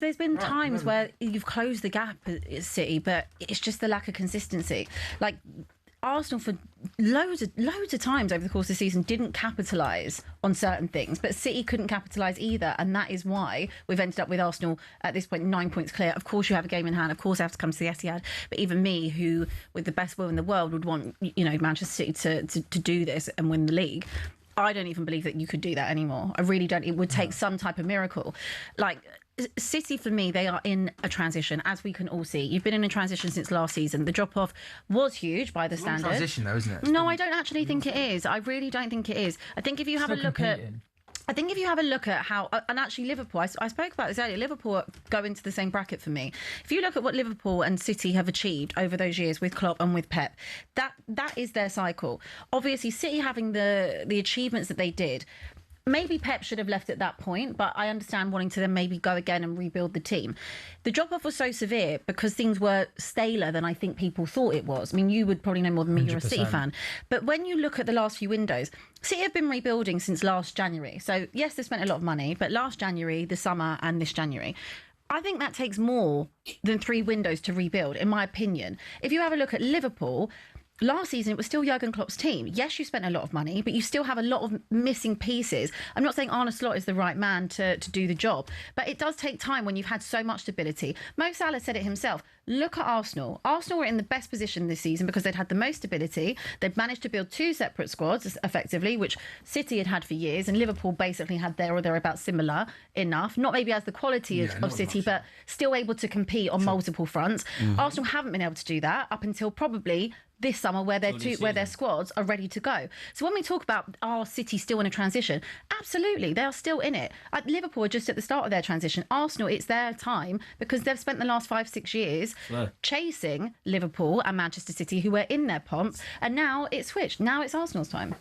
There's been times where you've closed the gap at City, but it's just the lack of consistency. Like Arsenal, for loads of times over the course of the season, didn't capitalise on certain things, but City couldn't capitalise either, and that is why we've ended up with Arsenal at this point 9 points clear. Of course, you have a game in hand. Of course, they have to come to the Etihad. But even me, who with the best will in the world would want Manchester City to do this and win the league, I don't even believe that you could do that anymore. I really don't. It would take some type of miracle. Like City, for me, they are in a transition, as we can all see. You've been in a transition since last season. The drop-off was huge by the standard. Transition, though, isn't it? No, I don't actually think it is. I really don't think it is. I think if you have a look at... I think if you have a look at how... And actually, Liverpool, I spoke about this earlier, Liverpool go into the same bracket for me. If you look at what Liverpool and City have achieved over those years with Klopp and with Pep, that is their cycle. Obviously, City having the achievements that they did... Maybe Pep should have left at that point, but I understand wanting to then maybe go again and rebuild the team. The drop-off was so severe because things were staler than I think people thought it was. I mean, you would probably know more than me, 100%. You're a City fan. But when you look at the last few windows, City have been rebuilding since last January. So, yes, they spent a lot of money, but last January, the summer, and this January. I think that takes more than 3 windows to rebuild, in my opinion. If you have a look at Liverpool... Last season, it was still Jurgen Klopp's team. Yes, you spent a lot of money, but you still have a lot of missing pieces. I'm not saying Arne Slot is the right man to do the job, but it does take time when you've had so much stability. Mo Salah said it himself. Look at Arsenal. Arsenal were in the best position this season because they'd had the most stability. They'd managed to build 2 separate squads, effectively, which City had for years, and Liverpool basically had there or thereabouts similar enough. Not maybe as the quality of City, but still able to compete on multiple fronts. Arsenal haven't been able to do that up until probably this summer, where their squads are ready to go. So when we talk about our City still in a transition, absolutely, they are still in it. Liverpool are just at the start of their transition. Arsenal, it's their time because they've spent the last 5-6 years chasing Liverpool and Manchester City, who were in their pomp, and now it's switched. Now it's Arsenal's time.